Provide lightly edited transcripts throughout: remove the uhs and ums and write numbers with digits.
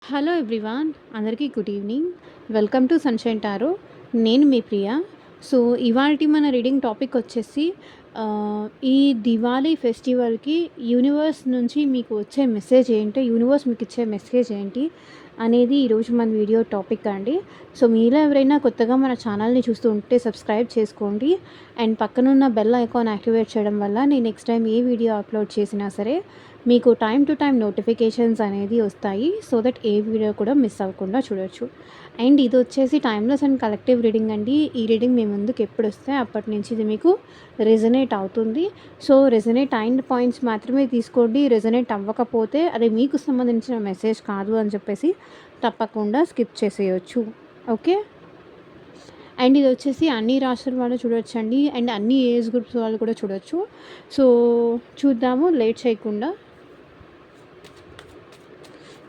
Hello everyone, అందరికీ good evening. Welcome to sunshine tarot. నేను మీ ప్రియ. So, ఇవాల్టి మన రీడింగ్ టాపిక్ వచ్చేసి ఈ దివాళీ ఫెస్టివల్‌కి యూనివర్స్ నుంచి మీకు వచ్చే మెసేజ్ ఏంటి? యూనివర్స్ మీకు ఇచ్చే మెసేజ్ ఏంటి? అనేది ఈరోజు మన వీడియో టాపిక్ అండి. సో, మీలో ఎవరైనా కొత్తగా మన ఛానల్‌ని చూస్తూ ఉంటే సబ్స్క్రైబ్ చేసుకోండి. అండ్ పక్కనున్న బెల్ ఐకాన్ యాక్టివేట్ చేయడం వల్ల నేను నెక్స్ట్ టైం ఏ వీడియో అప్లోడ్ చేసినా సరే మీకు టైమ్ టు టైమ్ నోటిఫికేషన్స్ అనేది వస్తాయి. సో దట్ ఏ వీడియో కూడా మిస్ అవ్వకుండా చూడొచ్చు. అండ్ ఇది వచ్చేసి టైమ్లెస్ అండ్ కలెక్టివ్ రీడింగ్ అండి. ఈ రీడింగ్ మీ ముందుకు ఎప్పుడు వస్తే అప్పటి నుంచి ఇది మీకు రెజనేట్ అవుతుంది. సో రెజనేట్ అయిన పాయింట్స్ మాత్రమే తీసుకోండి. రెజనేట్ అవ్వకపోతే అది మీకు సంబంధించిన మెసేజ్ కాదు అని చెప్పేసి తప్పకుండా స్కిప్ చేసేయచ్చు. ఓకే. అండ్ ఇది వచ్చేసి అన్ని రాష్ట్రాల వాళ్ళు చూడొచ్చండి. అండ్ అన్ని ఏజ్ గ్రూప్స్ వాళ్ళు కూడా చూడొచ్చు. సో చూద్దాము లేట్ చేయకుండా.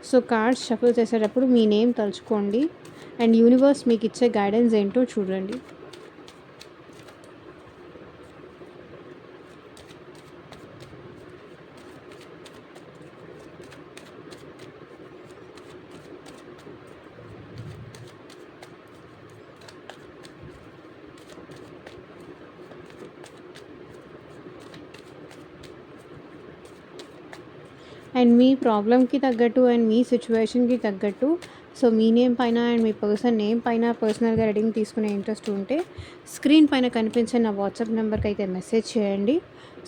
సో కార్డ్స్ షఫుల్ చేసేటప్పుడు మీ నేమ్ తలుచుకోండి. అండ్ యూనివర్స్ మీకు ఇచ్చే గైడెన్స్ ఏంటో చూడండి. అండ్ మీ ప్రాబ్లమ్కి తగ్గట్టు అండ్ మీ సిచ్యువేషన్కి తగ్గట్టు సో మీ నేమ్ పైన అండ్ మీ పర్సన్ నేమ్ పైన పర్సనల్గా రీడింగ్ తీసుకునే ఇంట్రెస్ట్ ఉంటే స్క్రీన్ పైన కనిపించే నా వాట్సాప్ నెంబర్కి అయితే మెసేజ్ చేయండి.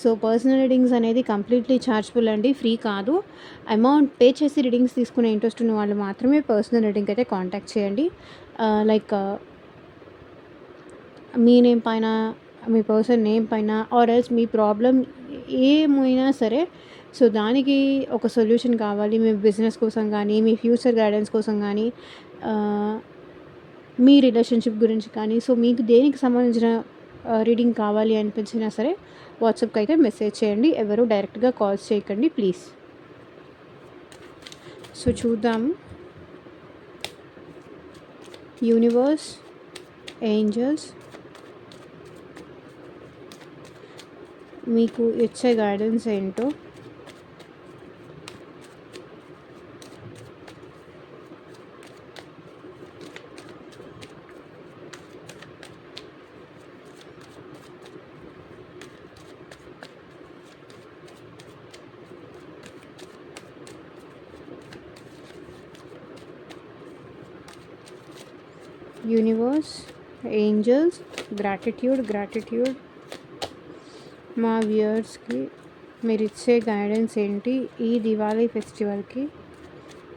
సో పర్సనల్ రీడింగ్స్ అనేది కంప్లీట్లీ ఛార్జబుల్ అండి, ఫ్రీ కాదు. అమౌంట్ పే చేసి రీడింగ్స్ తీసుకునే ఇంట్రెస్ట్ ఉన్న వాళ్ళు మాత్రమే పర్సనల్ రీడింగ్ అయితే కాంటాక్ట్ చేయండి. లైక్ మీ నేమ్ పైన, మీ పర్సన్ నేమ్ పైన ఆర్ ఎల్స్ మీ ప్రాబ్లం ఏమైనా సరే సో దానికి ఒక సొల్యూషన్ కావాలి. మీ బిజినెస్ కోసం కానీ, మీ ఫ్యూచర్ గైడెన్స్ కోసం కానీ, మీ రిలేషన్షిప్ గురించి కానీ, సో మీకు దేనికి సంబంధించిన రీడింగ్ కావాలి అనిపించినా సరే వాట్సాప్కి అయితే మెసేజ్ చేయండి. ఎవరు డైరెక్ట్గా కాల్స్ చేయకండి ప్లీజ్. సో చూద్దాము. యూనివర్స్, ఏంజల్స్ మీకు ఇచ్చే గైడెన్స్ ఏంటో. యూనివర్స్, ఏంజల్స్, గ్రాటిట్యూడ్ మా వ్యూయర్స్కి మీరు ఇచ్చే గైడెన్స్ ఏంటి? ఈ దివాళీ ఫెస్టివల్కి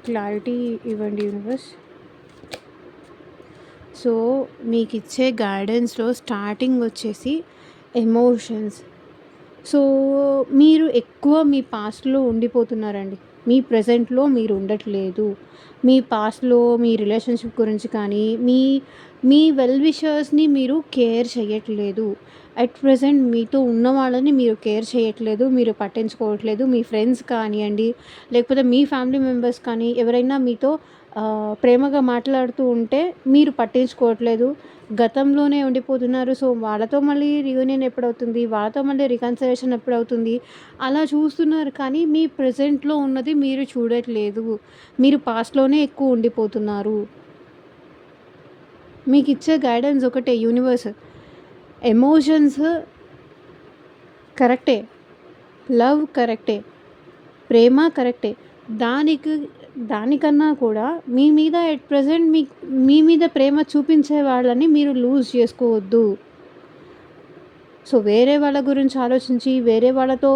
క్లారిటీ ఇవ్వండి యూనివర్స్. సో మీకు ఇచ్చే గైడెన్స్లో స్టార్టింగ్ వచ్చేసి ఎమోషన్స్. సో మీరు ఎక్కువ మీ పాస్ట్లో ఉండిపోతున్నారండి. మీ ప్రజెంట్లో మీరు ఉండట్లేదు. మీ పాస్ట్లో మీ రిలేషన్షిప్ గురించి కానీ, మీ మీ వెల్ విషర్స్ని మీరు కేర్ చేయట్లేదు. అట్ ప్రెజెంట్ మీతో ఉన్న వాళ్ళని మీరు కేర్ చేయట్లేదు, మీరు పట్టించుకోవట్లేదు. మీ ఫ్రెండ్స్ కానివ్వండి, లేకపోతే మీ ఫ్యామిలీ మెంబర్స్ కానీ ఎవరైనా మీతో ప్రేమగా మాట్లాడుతూ ఉంటే మీరు పట్టించుకోవట్లేదు. గతంలోనే ఉండిపోతున్నారు. సో వాళ్ళతో మళ్ళీ రీయూనియన్ ఎప్పుడవుతుంది, వాళ్ళతో మళ్ళీ రికన్సిలేషన్ ఎప్పుడవుతుంది అలా చూస్తున్నారు. కానీ మీ ప్రజెంట్లో ఉన్నది మీరు చూడట్లేదు. మీరు పాస్ట్లోనే ఎక్కువ ఉండిపోతున్నారు. మీకు ఇచ్చే గైడెన్స్ ఒకటే యూనివర్స్. ఎమోషన్స్ కరెక్టే, లవ్ కరెక్టే, ప్రేమ కరెక్టే. దానికన్నా కూడా మీ మీద ఎట్ ప్రజెంట్ మీ మీద ప్రేమ చూపించే వాళ్ళని మీరు లూజ్ చేసుకోవద్దు. సో వేరే వాళ్ళ గురించి ఆలోచించి వేరే వాళ్ళతో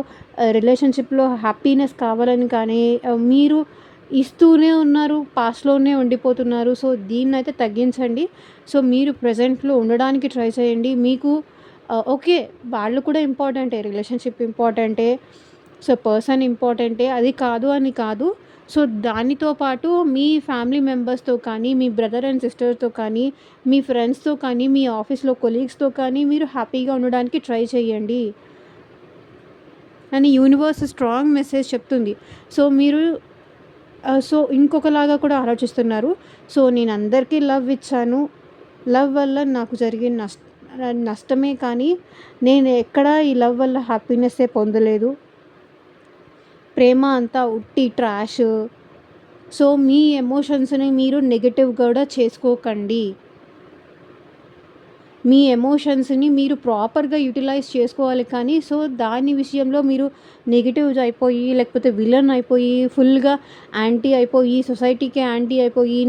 రిలేషన్షిప్లో హ్యాపీనెస్ కావాలని కానీ మీరు ఇస్తూనే ఉన్నారు, పాస్ట్లోనే ఉండిపోతున్నారు. సో దీన్నైతే తగ్గించండి. సో మీరు ప్రజెంట్లో ఉండడానికి ట్రై చేయండి. మీకు ఓకే, వాళ్ళు కూడా ఇంపార్టెంటే, రిలేషన్షిప్ ఇంపార్టెంటే, సో పర్సన్ ఇంపార్టెంటే, అది కాదు అని కాదు. సో దానితో పాటు మీ ఫ్యామిలీ మెంబర్స్తో కానీ, మీ బ్రదర్ అండ్ సిస్టర్స్తో కానీ, మీ ఫ్రెండ్స్తో కానీ, మీ ఆఫీస్లో కొలీగ్స్తో కానీ మీరు హ్యాపీగా ఉండడానికి ట్రై చేయండి అని యూనివర్స్ స్ట్రాంగ్ మెసేజ్ చెప్తుంది. సో మీరు సో ఇంకొకలాగా కూడా ఆలోచిస్తున్నారు. సో నేను అందరికీ లవ్ ఇచ్చాను, లవ్ వల్ల నాకు జరిగిన నష్టమే కానీ నేను ఎక్కడా ఈ లవ్ వల్ల హ్యాపీనెస్సే పొందలేదు. ప్రేమ అంతా ఉట్టి ట్రాష్. సో మీ ఎమోషన్స్ని మీరు నెగెటివ్ కూడా చేసుకోకండి. మీ ఎమోషన్స్ని మీరు ప్రాపర్గా యూటిలైజ్ చేసుకోవాలి, కానీ సో దాని విషయంలో మీరు నెగిటివ్స్ అయిపోయి, లేకపోతే విలన్ అయిపోయి, ఫుల్గా యాంటీ అయిపోయి, సొసైటీకి యాంటీ అయిపోయి,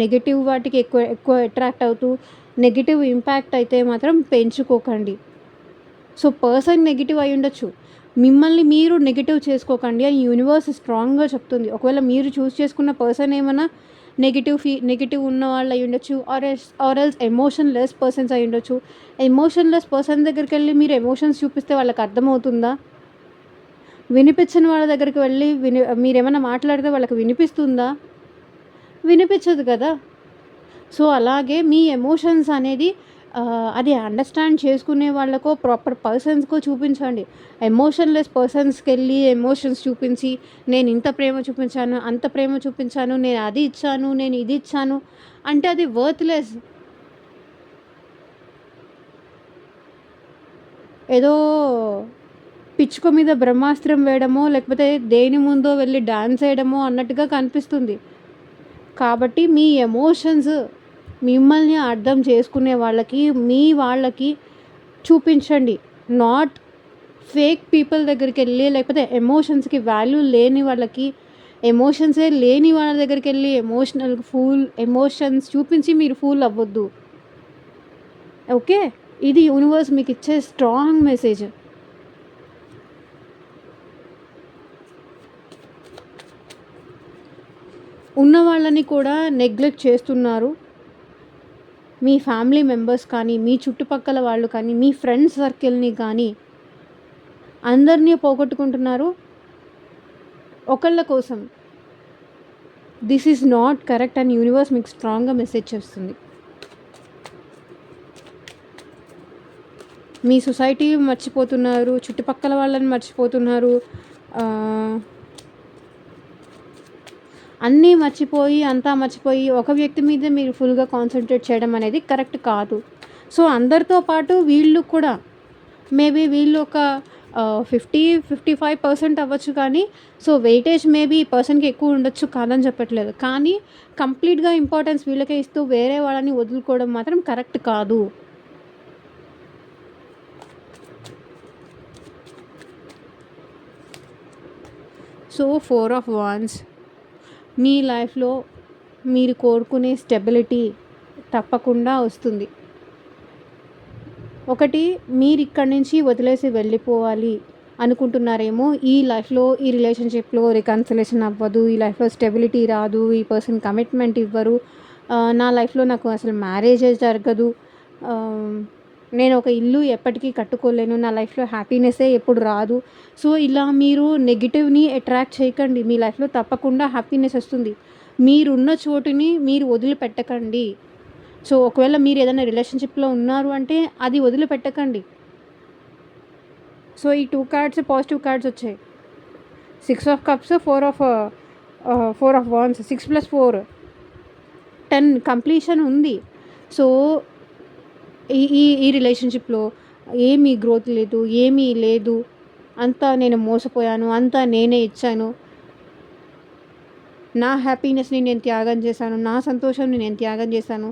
నెగటివ్ వాటికి ఎక్కువ ఎక్కువ అట్రాక్ట్ అవుతూ నెగటివ్ ఇంపాక్ట్ అయితే మాత్రం పెంచుకోకండి. సో పర్సన్ నెగిటివ్ అయి ఉండొచ్చు, మిమ్మల్ని మీరు నెగిటివ్ చేసుకోకండి అని యూనివర్స్ స్ట్రాంగ్గా చెప్తుంది. ఒకవేళ మీరు చూస్ చేసుకున్న పర్సన్ ఏమైనా నెగిటివ్ ఉన్న వాళ్ళు అయి ఉండొచ్చు, ఆర్ ఎల్స్ ఎమోషన్లెస్ పర్సన్స్ అయి ఉండొచ్చు. ఎమోషన్లెస్ పర్సన్ దగ్గరికి వెళ్ళి మీరు ఎమోషన్స్ చూపిస్తే వాళ్ళకి అర్థమవుతుందా? వినిపించని వాళ్ళ దగ్గరికి వెళ్ళి మీరేమైనా మాట్లాడితే వాళ్ళకి వినిపిస్తుందా? వినిపించదు కదా. సో అలాగే మీ ఎమోషన్స్ అనేది అది అండర్స్టాండ్ చేసుకునే వాళ్ళకో, ప్రాపర్ పర్సన్స్కో చూపించండి. ఎమోషన్లెస్ పర్సన్స్కి వెళ్ళి ఎమోషన్స్ చూపించి, నేను ఇంత ప్రేమ చూపించాను, అంత ప్రేమ చూపించాను, నేను అది ఇచ్చాను, నేను ఇది ఇచ్చాను అంటే అది వర్త్లెస్. ఏదో పిచ్చుక మీద బ్రహ్మాస్త్రం వేయడమో, లేకపోతే దేని ముందో వెళ్ళి డాన్స్ వేయడమో అన్నట్టుగా కనిపిస్తుంది. కాబట్టి మీ ఎమోషన్స్ మిమ్మల్ని అర్థం చేసుకునే వాళ్ళకి, మీ వాళ్ళకి చూపించండి. నాట్ ఫేక్ పీపుల్ దగ్గరికి వెళ్ళి, లేకపోతే ఎమోషన్స్కి వాల్యూ లేని వాళ్ళకి, ఎమోషన్సే లేని వాళ్ళ దగ్గరికి వెళ్ళి ఎమోషన్స్ చూపించి మీరు ఫూల్ అవ్వద్దు. ఓకే, ఇది యూనివర్స్ మీకు ఇచ్చే స్ట్రాంగ్ మెసేజ్. ఉన్న వాళ్ళని కూడా నెగ్లెక్ట్ చేస్తున్నారు. మీ ఫ్యామిలీ మెంబర్స్ కానీ, మీ చుట్టుపక్కల వాళ్ళు కానీ, మీ ఫ్రెండ్స్ సర్కిల్ని కానీ అందరినీ పోగొట్టుకుంటున్నారు ఒకళ్ళ కోసం. దిస్ ఈజ్ నాట్ కరెక్ట్ అని యూనివర్స్ మీకు స్ట్రాంగ్గా మెసేజ్ చేస్తుంది. మీ సొసైటీ మర్చిపోతున్నారు, చుట్టుపక్కల వాళ్ళని మర్చిపోతున్నారు, అన్నీ మర్చిపోయి, అంతా మర్చిపోయి ఒక వ్యక్తి మీద మీరు ఫుల్గా కాన్సన్ట్రేట్ చేయడం అనేది కరెక్ట్ కాదు. సో అందరితో పాటు వీళ్ళు కూడా మేబీ వీళ్ళు ఒక 50-55% అవ్వచ్చు, కానీ సో వెయిటేజ్ మేబీ ఈ పర్సన్కి ఎక్కువ ఉండొచ్చు, కాదని చెప్పట్లేదు. కానీ కంప్లీట్గా ఇంపార్టెన్స్ వీళ్ళకే ఇస్తూ వేరే వాళ్ళని వదులుకోవడం మాత్రం కరెక్ట్ కాదు. సో 4 ఆఫ్ వాండ్స్ మీ లైఫ్లో మీరు కోరుకునే స్టెబిలిటీ తప్పకుండా వస్తుంది. ఒకటి, మీరు ఇక్కడి నుంచి వదిలేసి వెళ్ళిపోవాలి అనుకుంటున్నారేమో. ఈ లైఫ్లో, ఈ రిలేషన్షిప్లో రికన్సిలేషన్ అవ్వదు, ఈ లైఫ్లో స్టెబిలిటీ రాదు, ఈ పర్సన్ కమిట్మెంట్ ఇవ్వరు, నా లైఫ్లో నాకు అసలు మ్యారేజే జరగదు, నేను ఒక ఇల్లు ఎప్పటికీ కట్టుకోలేను, నా లైఫ్లో హ్యాపీనెస్సే ఎప్పుడు రాదు. సో ఇలా మీరు నెగిటివ్ని అట్రాక్ట్ చేయకండి. మీ లైఫ్లో తప్పకుండా హ్యాపీనెస్ వస్తుంది. మీరున్న చోటుని మీరు వదిలిపెట్టకండి. సో ఒకవేళ మీరు ఏదైనా రిలేషన్షిప్లో ఉన్నారు అంటే అది వదిలిపెట్టకండి. సో ఈ 2 కార్డ్స్ పాజిటివ్ కార్డ్స్ వచ్చాయి. 6 of cups, 4 of wands, 6 + 4 10 completion ఉంది. సో ఈ రిలేషన్షిప్లో ఏమీ గ్రోత్ లేదు, ఏమీ లేదు, అంతా నేను మోసపోయాను, అంతా నేనే ఇచ్చాను, నా హ్యాపీనెస్ని నేను త్యాగం చేశాను, నా సంతోషాన్ని నేను త్యాగం చేశాను,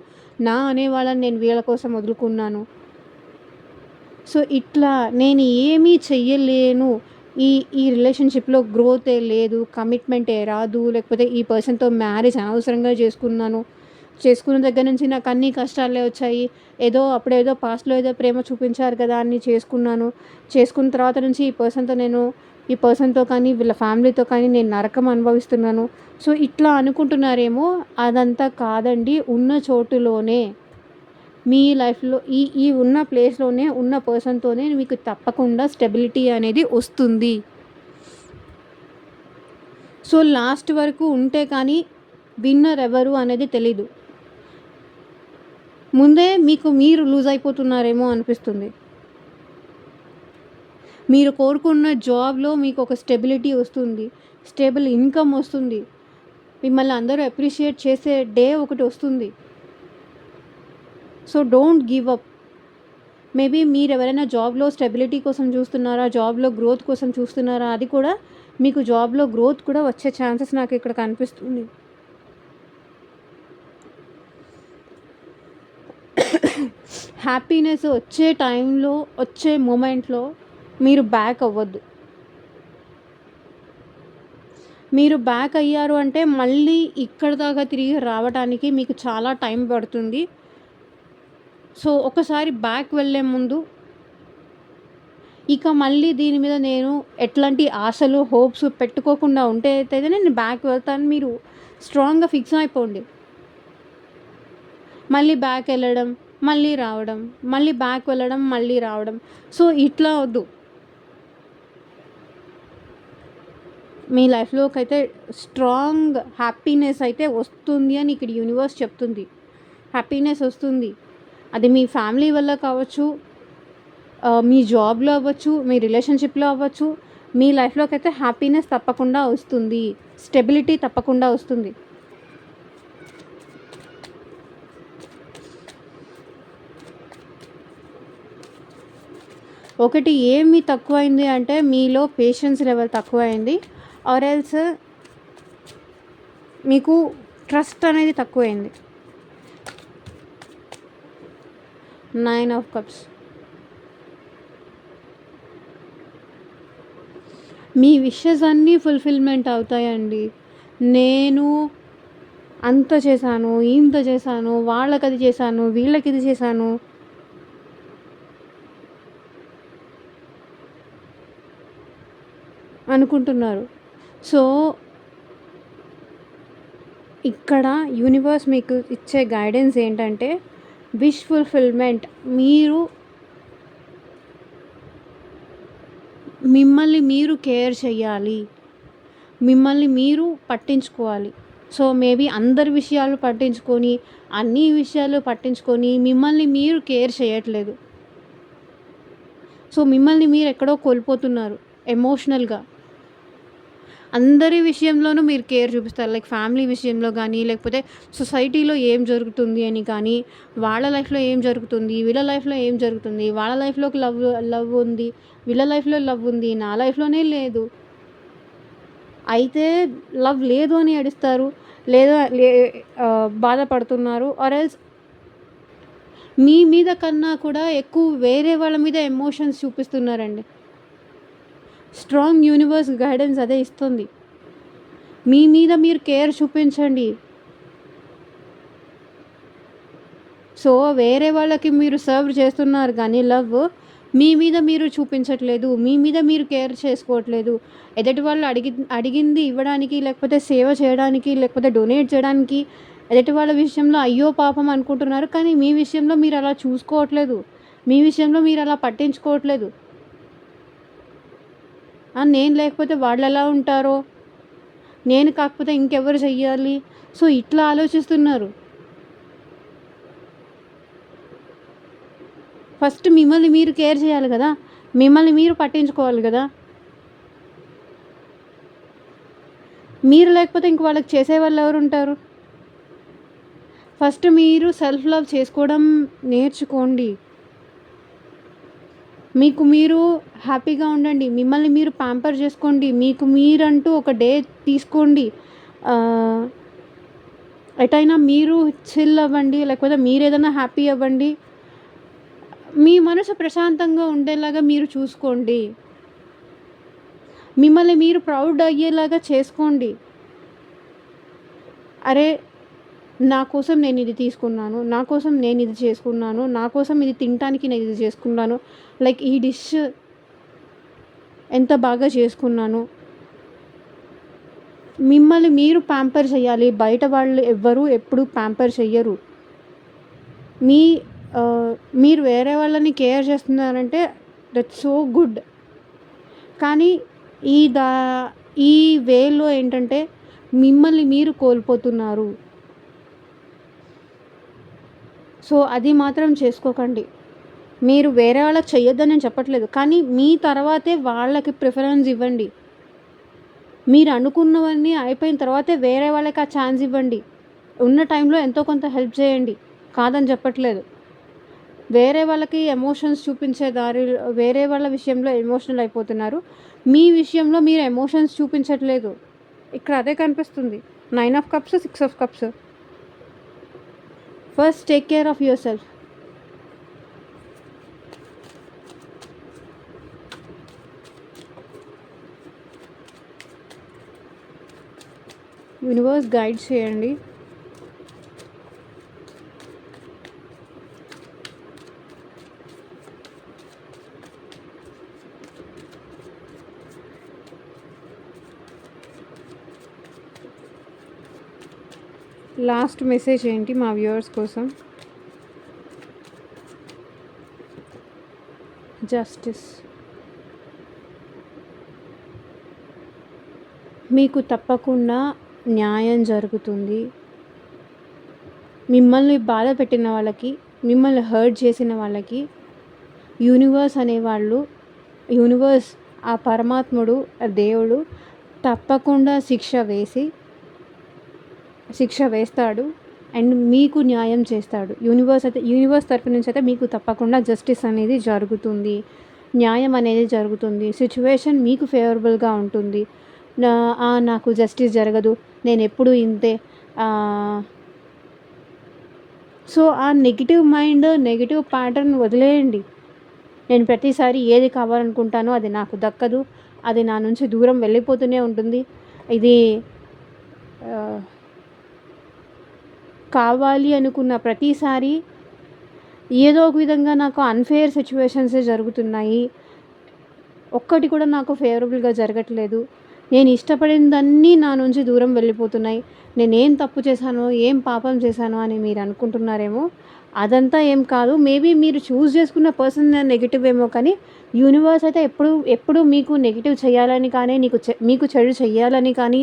నా అనేవాళ్ళని నేను వీళ్ళ కోసం వదులుకున్నాను. సో ఇట్లా నేను ఏమీ చెయ్యలేను, ఈ రిలేషన్షిప్లో గ్రోతే లేదు, కమిట్మెంటే రాదు, లేకపోతే ఈ పర్సన్తో మ్యారేజ్ అనవసరంగా చేసుకున్న దగ్గర నుంచి నాకు అన్ని కష్టాలే వచ్చాయి, అప్పుడేదో పాస్ట్లో ఏదో ప్రేమ చూపించారు కదా అని చేసుకున్న తర్వాత నుంచి ఈ పర్సన్తో కానీ వీళ్ళ ఫ్యామిలీతో కానీ నేను నరకం అనుభవిస్తున్నాను. సో ఇట్లా అనుకుంటున్నారేమో, అదంతా కాదండి. ఉన్న చోటులోనే మీ లైఫ్లో ఈ ఉన్న ప్లేస్లోనే ఉన్న పర్సన్తోనే మీకు తప్పకుండా స్టెబిలిటీ అనేది వస్తుంది. సో లాస్ట్ వరకు ఉంటే కానీ విన్నర్ ఎవరు అనేది తెలీదు. ముందే మీరు లూజ్ అయిపోతున్నారేమో అనిపిస్తుంది. మీరు కోరుకున్న జాబ్లో మీకు ఒక స్టెబిలిటీ వస్తుంది, స్టేబుల్ ఇన్కమ్ వస్తుంది, మిమ్మల్ని అందరూ అప్రిషియేట్ చేసే డే ఒకటి వస్తుంది. So don't give up. Maybe మీరు ఎవరైనా జాబ్లో స్టెబిలిటీ కోసం చూస్తున్నారా, జాబ్లో గ్రోత్ కోసం చూస్తున్నారా, అది కూడా మీకు జాబ్‌లో గ్రోత్ కూడా వచ్చే ఛాన్సెస్ నాకు ఇక్కడ కనిపిస్తుంది. హ్యాపీనెస్ వచ్చే టైంలో, వచ్చే మూమెంట్‌లో మీరు బ్యాక్ అవ్వద్దు. మీరు బ్యాక్ అయ్యారు అంటే మళ్ళీ ఇక్కడి దాకా తిరిగి రావటానికి మీకు చాలా టైం పడుతుంది. సో, ఒకసారి బ్యాక్ వెళ్ళే ముందు ఇక మళ్ళీ దీని మీద నేను ఎట్లాంటి ఆశలు, హోప్స్ పెట్టుకోకుండా ఉంటే అయితే నేను బ్యాక్ వెళ్తాను. మీరు స్ట్రాంగ్‌గా ఫిక్స్ అయిపోండి. మళ్ళీ బ్యాక్ వెళ్ళడం, మళ్ళీ రావడం, మళ్ళీ బ్యాక్ వెళ్ళడం, మళ్ళీ రావడం. సో, ఇట్లా వద్దు. మీ లైఫ్‌లోకైతే స్ట్రాంగ్ హ్యాపీనెస్ అయితే వస్తుంది అని ఇక్కడ యూనివర్స్ చెప్తుంది. హ్యాపీనెస్ వస్తుంది. అది మీ ఫ్యామిలీ వల్ల కావచ్చు, మీ జాబ్‌లో అవ్వచ్చు, మీ రిలేషన్‌షిప్‌లో అవ్వచ్చు. మీ లైఫ్‌లోకైతే హ్యాపీనెస్ తప్పకుండా వస్తుంది. స్టెబిలిటీ తప్పకుండా వస్తుంది. ఒకటి ఏమి తక్కువైంది అంటే మీలో పేషెన్స్ లెవెల్ తక్కువైంది. ఆర్ ఎల్స్ మీకు ట్రస్ట్ అనేది తక్కువైంది. 9 ఆఫ్ కప్స్. మీ విషెస్ అన్నీ ఫుల్ఫిల్మెంట్ అవుతాయండి. నేను అంత చేశాను, ఇంత చేశాను, వాళ్ళకది చేశాను, వీళ్ళకిది చేశాను. అనుకుంటున్నారు. సో, ఇక్కడ యూనివర్స్ మీకు ఇచ్చే గైడెన్స్ ఏంటంటే విష్ ఫుల్ఫిల్మెంట్. మీరు మిమ్మల్ని మీరు కేర్ చేయాలి. మిమ్మల్ని మీరు పట్టించుకోవాలి. సో, మేబీ అందరి విషయాలు పట్టించుకొని, అన్ని విషయాలు పట్టించుకొని మిమ్మల్ని మీరు కేర్ చేయట్లేదు. సో, మిమ్మల్ని మీరు ఎక్కడో కోల్పోతున్నారు ఎమోషనల్‌గా. అందరి విషయంలోనూ మీరు కేర్ చూపిస్తారు. లైక్ ఫ్యామిలీ విషయంలో కానీ, లేకపోతే సొసైటీలో ఏం జరుగుతుంది అని కానీ, వాళ్ళ లైఫ్‌లో ఏం జరుగుతుంది, వీళ్ళ లైఫ్‌లో ఏం జరుగుతుంది, వాళ్ళ లైఫ్‌లోకి లవ్ ఉంది, వీళ్ళ లైఫ్‌లో లవ్ ఉంది, నా లైఫ్‌లోనే లేదు. అయితే లవ్ లేదు అని ఏడుస్తారు, లేదా బాధపడుతున్నారు. ఆర్ ఎల్స్ మీ మీద కన్నా కూడా ఎక్కువ వేరే వాళ్ళ మీద ఎమోషన్స్ చూపిస్తున్నారండి. స్ట్రాంగ్ యూనివర్స్ గైడెన్స్ అదే ఇస్తుంది. మీ మీద మీరు కేర్ చూపించండి. సో, వేరే వాళ్ళకి మీరు సర్వ్ చేస్తున్నారు కానీ లవ్ మీ మీద మీరు చూపించట్లేదు. మీ మీద మీరు కేర్ చేసుకోవట్లేదు. ఎదుటి వాళ్ళు అడిగింది ఇవ్వడానికి, లేకపోతే సేవ చేయడానికి, లేకపోతే డొనేట్ చేయడానికి ఎదుటి వాళ్ళ విషయంలో అయ్యో పాపం అనుకుంటున్నారు. కానీ మీ విషయంలో మీరు అలా చూసుకోవట్లేదు. మీ విషయంలో మీరు అలా పట్టించుకోవట్లేదు. నేను లేకపోతే వాళ్ళు ఎలా ఉంటారో, నేను కాకపోతే ఇంకెవరు చెయ్యాలి. సో, ఇట్లా ఆలోచిస్తున్నారు. ఫస్ట్ మిమ్మల్ని మీరు కేర్ చేయాలి కదా! మిమ్మల్ని మీరు పట్టించుకోవాలి కదా! మీరు లేకపోతే ఇంక వాళ్ళకి చేసేవాళ్ళు ఎవరుంటారు? ఫస్ట్ మీరు సెల్ఫ్ లవ్ చేసుకోవడం నేర్చుకోండి. మీకు మీరు హ్యాపీగా ఉండండి. మిమ్మల్ని మీరు ప్యాంపర్ చేసుకోండి. మీకు మీరంటూ ఒక డే తీసుకోండి. ఎటైనా మీరు చిల్ అవ్వండి, లేకపోతే మీరేదైనా హ్యాపీ అవ్వండి. మీ మనసు ప్రశాంతంగా ఉండేలాగా మీరు చూసుకోండి. మిమ్మల్ని మీరు ప్రౌడ్ అయ్యేలాగా చేసుకోండి. అరే, నా కోసం నేను ఇది తీసుకున్నాను, నా కోసం నేను ఇది చేసుకున్నాను, నా కోసం ఇది తినటానికి నేను ఇది చేసుకున్నాను, లైక్ ఈ డిష్ ఎంత బాగా చేసుకున్నాను. మిమ్మల్ని మీరు ప్యాంపర్ చేయాలి. బయట వాళ్ళు ఎవ్వరూ ఎప్పుడు ప్యాంపర్ చెయ్యరు. మీరు వేరే వాళ్ళని కేర్ చేస్తున్నారంటే దట్స్ సో గుడ్. కానీ ఈ వేలో ఏంటంటే మిమ్మల్ని మీరు కోల్పోతున్నారు. సో, అది మాత్రం చేసుకోకండి. మీరు వేరే వాళ్ళకి చెయ్యొద్దని నేను చెప్పట్లేదు. కానీ మీ తర్వాతే వాళ్ళకి ప్రిఫరెన్స్ ఇవ్వండి. మీరు అనుకున్నవన్నీ అయిపోయిన తర్వాతే వేరే వాళ్ళకి ఆ ఛాన్స్ ఇవ్వండి. ఉన్న టైంలో ఎంతో కొంత హెల్ప్ చేయండి. కాదని చెప్పట్లేదు. వేరే వాళ్ళకి ఎమోషన్స్ చూపించే వేరే వాళ్ళ విషయంలో ఎమోషనల్ అయిపోతున్నారు. మీ విషయంలో మీరు ఎమోషన్స్ చూపించట్లేదు. ఇక్కడ అదే కనిపిస్తుంది. 9 of cups, 6 of cups. First take care of your self. Universe guide చేయండి. లాస్ట్ మెసేజ్ ఏంటి మా వ్యూవర్స్ కోసం? జస్టిస్. మీకు తప్పకుండా న్యాయం జరుగుతుంది. మిమ్మల్ని బాధ పెట్టిన వాళ్ళకి, మిమ్మల్ని హర్ట్ చేసిన వాళ్ళకి యూనివర్స్ ఆ పరమాత్ముడు, ఆ దేవుడు తప్పకుండా శిక్ష వేస్తాడు అండ్ మీకు న్యాయం చేస్తాడు. యూనివర్స్ తరఫు నుంచి అయితే మీకు తప్పకుండా జస్టిస్ అనేది జరుగుతుంది, న్యాయం అనేది జరుగుతుంది. సిచ్యువేషన్ మీకు ఫేవరబుల్గా ఉంటుంది. నాకు జస్టిస్ జరగదు, నేను ఎప్పుడు ఇంతే. సో ఆ నెగిటివ్ మైండ్, నెగిటివ్ ప్యాటర్న్ వదిలేయండి. నేను ప్రతిసారి ఏది కావాలనుకుంటానో అది నాకు దక్కదు, అది నా నుంచి దూరం వెళ్ళిపోతూనే ఉంటుంది. ఇది కావాలి అనుకున్న ప్రతిసారి ఏదో ఒక విధంగా నాకు అన్ఫేర్ సిచ్యువేషన్సే జరుగుతున్నాయి. ఒక్కటి కూడా నాకు ఫేవరబుల్గా జరగట్లేదు. నేను ఇష్టపడిందన్నీ నా నుంచి దూరం వెళ్ళిపోతున్నాయి. నేనేం తప్పు చేశానో, ఏం పాపం చేశానో అని మీరు అనుకుంటున్నారేమో. అదంతా ఏం కాదు. మేబీ మీరు చూస్ చేసుకున్న పర్సన్ నెగిటివ్ ఏమో, కానీ యూనివర్స్ అయితే ఎప్పుడు మీకు నెగిటివ్ చేయాలని కానీ, మీకు చెడు చేయాలని కానీ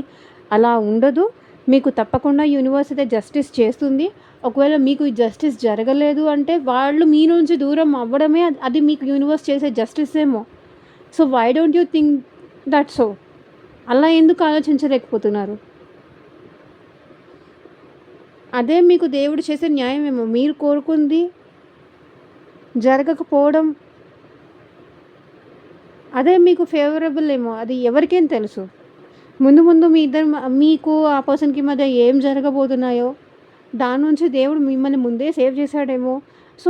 అలా ఉండదు. మీకు తప్పకుండా యూనివర్స్ అయితే జస్టిస్ చేస్తుంది. ఒకవేళ మీకు జస్టిస్ జరగలేదు అంటే వాళ్ళు మీ నుంచి దూరం అవ్వడమే అది మీకు యూనివర్స్ చేసే జస్టిస్ ఏమో. So why don't you think that so? అలా ఎందుకు ఆలోచించలేకపోతున్నారు? అదే మీకు దేవుడు చేసే న్యాయమేమో. మీరు కోరుకుంది జరగకపోవడం అదే మీకు ఫేవరబుల్ ఏమో. అది ఎవరికేం తెలుసు? ముందు మీకు ఆ పర్సన్కి మధ్య ఏం జరగబోతున్నాయో దాని నుంచి దేవుడు మిమ్మల్ని ముందే సేవ్ చేశాడేమో. సో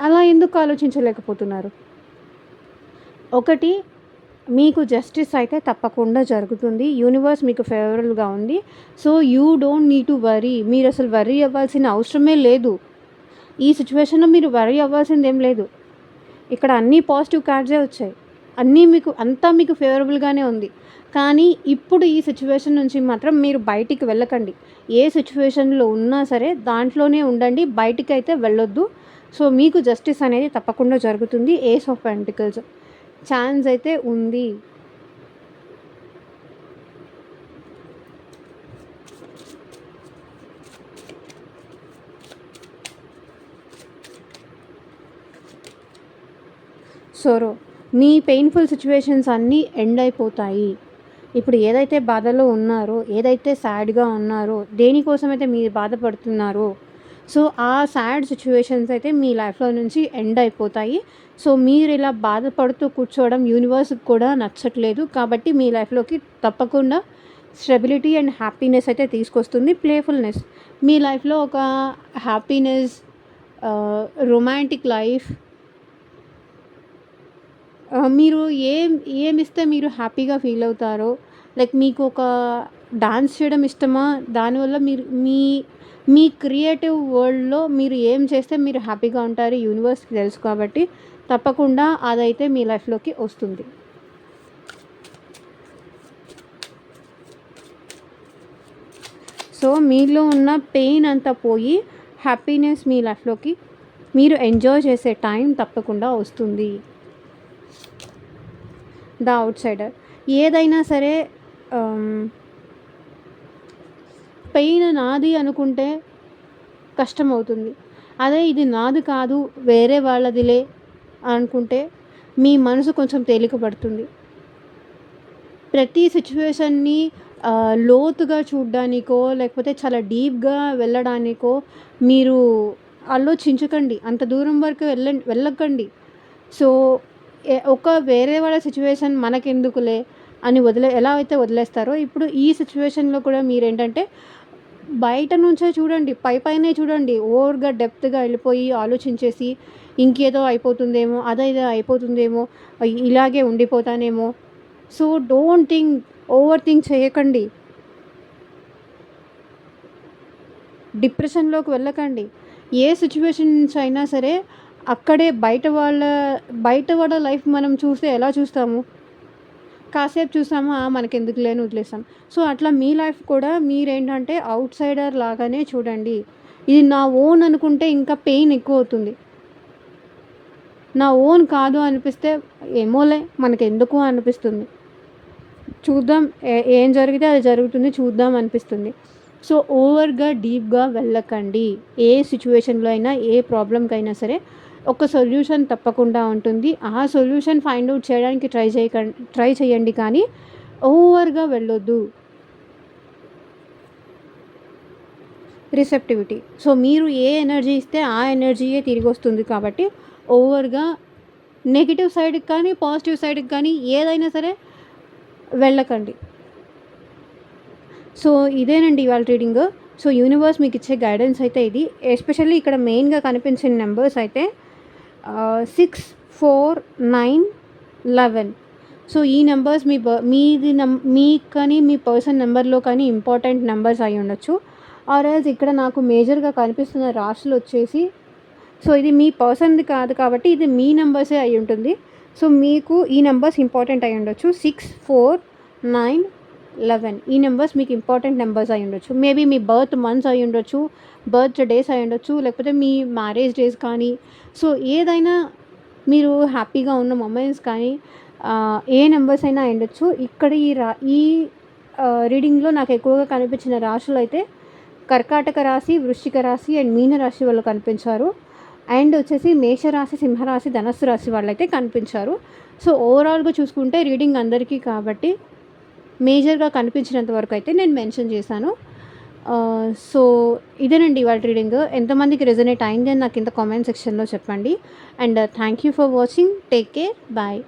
అలా ఎందుకు ఆలోచించలేకపోతున్నారు? ఒకటి, మీకు జస్టిస్ అయితే తప్పకుండా జరుగుతుంది. యూనివర్స్ మీకు ఫేవరబుల్గా ఉంది. So you don't need to worry. మీరు అసలు వరీ అవ్వాల్సిన అవసరమే లేదు. ఈ సిచ్యువేషన్లో మీరు వరీ అవ్వాల్సింది ఏం లేదు. ఇక్కడ అన్నీ పాజిటివ్ కార్డ్సే వచ్చాయి. అంతా మీకు ఫేవరబుల్గానే ఉంది. కానీ ఇప్పుడు ఈ సిచ్యువేషన్ నుంచి మాత్రం మీరు బయటికి వెళ్ళకండి. ఏ సిచ్యువేషన్లో ఉన్నా సరే దాంట్లోనే ఉండండి, బయటికి అయితే వెళ్ళొద్దు. సో మీకు జస్టిస్ అనేది తప్పకుండా జరుగుతుంది. ఏస్ ఆఫ్ పెంటికల్స్ ఛాన్స్ అయితే ఉంది. సోరో, మీ పెయిన్ఫుల్ సిచ్యువేషన్స్ అన్నీ ఎండ్ అయిపోతాయి. ఇప్పుడు ఏదైతే బాధలో ఉన్నారో, ఏదైతే సాడ్గా ఉన్నారో, దేనికోసమైతే మీరు బాధపడుతున్నారో, సో ఆ సాడ్ సిచ్యువేషన్స్ అయితే మీ లైఫ్లో నుంచి ఎండ్ అయిపోతాయి. సో మీరు ఇలా బాధపడుతూ కూర్చోవడం యూనివర్స్కి కూడా నచ్చట్లేదు. కాబట్టి మీ లైఫ్లోకి తప్పకుండా స్టెబిలిటీ అండ్ హ్యాపీనెస్ అయితే తీసుకొస్తుంది. ప్లేఫుల్నెస్ మీ లైఫ్లో ఒక హ్యాపీనెస్, రొమాంటిక్ లైఫ్. మీరు ఏమిస్తే మీరు హ్యాపీగా ఫీల్ అవుతారో, లైక్ మీకు ఒక డాన్స్ చేయడం ఇష్టమా, దానివల్ల మీరు మీ క్రియేటివ్ వరల్డ్లో మీరు ఏం చేస్తే మీరు హ్యాపీగా ఉంటారు యూనివర్స్కి తెలుసు. కాబట్టి తప్పకుండా అదైతే మీ లైఫ్లోకి వస్తుంది. సో మీలో ఉన్న పెయిన్ అంతా పోయి హ్యాపీనెస్ మీ లైఫ్లోకి మీరు ఎంజాయ్ చేసే టైం తప్పకుండా వస్తుంది. ద అవుట్సైడర్, ఏదైనా సరే పెయిన్ నాది అనుకుంటే కష్టమవుతుంది. అదే ఇది నాది కాదు వేరే వాళ్ళదిలే అనుకుంటే మీ మనసు కొంచెం తేలిక పడుతుంది. ప్రతి సిచ్యువేషన్ని లోతుగా చూడడానికో లేకపోతే చాలా డీప్గా వెళ్ళడానికో మీరు ఆలోచించకండి. అంత దూరం వరకు వెళ్ళకండి. సో, ఒక వేరే వాళ్ళ సిట్యుయేషన్ మనకెందుకులే అని ఎలా అయితే వదిలేస్తారో, ఇప్పుడు ఈ సిట్యుయేషన్‌లో కూడా మీరేంటంటే బయట నుంచే చూడండి. పైనే చూడండి. ఓవర్‌గా డెప్త్‌గా వెళ్ళిపోయి ఆలోచించేసి ఇంకేదో అయిపోతుందేమో, అదేదో అయిపోతుందేమో, ఇలాగే ఉండిపోతానేమో. So, don't think, over think చేయకండి. డిప్రెషన్‌లోకి వెళ్ళకండి. ఏ సిట్యుయేషన్స్ అయినా సరే అక్కడే బయట వాళ్ళ లైఫ్ మనం చూస్తే ఎలా చూస్తాము? కాసేపు చూసామా, మనకెందుకులే అని వదిలేసాం. సో, అట్లా మీ లైఫ్ కూడా మీరేంటంటే ఔట్‌సైడర్ లాగానే చూడండి. ఇది నా ఓన్ అనుకుంటే ఇంకా పెయిన్ ఎక్కువవుతుంది. నా ఓన్ కాదు అనిపిస్తే ఏమోలే మనకెందుకు అనిపిస్తుంది. చూద్దాం, ఏం జరిగితే అది జరుగుతుంది, చూద్దాం అనిపిస్తుంది. సో, ఓవర్‌గా డీప్‌గా వెళ్ళకండి. ఏ సిట్యుయేషన్‌లో అయినా, ఏ ప్రాబ్లమ్‌కైనా సరే ఒక సొల్యూషన్ తప్పకుండా ఉంటుంది. ఆ సొల్యూషన్ ఫైండ్ ఔట్ చేయడానికి ట్రై చేయండి, కానీ ఓవర్‌గా వెళ్ళొద్దు. రిసెప్టివిటీ. సో, మీరు ఏ ఎనర్జీ ఇస్తే ఆ ఎనర్జీయే తిరిగొస్తుంది కాబట్టి ఓవర్‌గా నెగెటివ్ సైడ్‌కి కానీ, పాజిటివ్ సైడ్‌కి కానీ ఏదైనా సరే వెళ్ళకండి. సో, ఇదేనండి ఇవాళ రీడింగు. సో, యూనివర్స్ మీకిచ్చే గైడెన్స్ అయితే ఇది. ఎస్పెషల్లీ ఇక్కడ మెయిన్‌గా కనిపించిన నంబర్స్ అయితే 6, 4, 9, 11. సో, ఈ నంబర్స్ మీకు కానీ, మీ పర్సన్ నెంబర్‌లో కానీ ఇంపార్టెంట్ నంబర్స్ అయ్యుండొచ్చు. ఆర్ ఎల్స్ ఇక్కడ నాకు మేజర్‌గా కనిపిస్తున్న రాశులొచ్చేసి, సో, ఇది మీ పర్సన్‌ది కాదు కాబట్టి ఇది మీ నంబర్సే అయ్యుంటుంది. సో, మీకు ఈ నంబర్స్ ఇంపార్టెంట్ అయ్యుండొచ్చు. 6, 4, 9, 11 ఈ నెంబర్స్ మీకు ఇంపార్టెంట్ నెంబర్స్ అయ్యుండొచ్చు. మేబీ మీ బర్త్ మంత్స్ అయ్యుండొచ్చు, బర్త్ డేస్ అయ్యుండొచ్చు, లేకపోతే మీ మ్యారేజ్ డేస్ కానీ, సో, ఏదైనా మీరు హ్యాపీగా ఉన్న మొమెంట్స్ కానీ ఏ నెంబర్స్ అయినా అయ్యుండొచ్చు. ఇక్కడ ఈ రీడింగ్‌లో నాకు ఎక్కువగా కనిపించిన రాశులైతే కర్కాటక రాశి, వృశ్చిక రాశి అండ్ మీన రాశి వాళ్ళు కనిపించారు. అండ్ వచ్చేసి మేషరాశి, సింహరాశి, ధనస్సు రాశి వాళ్ళైతే కనిపించారు. సో, ఓవరాల్‌గా చూసుకుంటే రీడింగ్ అందరికీ కాబట్టి మేజర్‌గా కనిపించినంత వరకు అయితే నేను మెన్షన్ చేశాను. సో, ఇదేనండి ఇవాళ రీడింగ్. ఎంతమందికి రెజొనేట్ అయింది అని నాకు కింద కామెంట్ సెక్షన్‌లో చెప్పండి. And thank you for watching. Take care. Bye.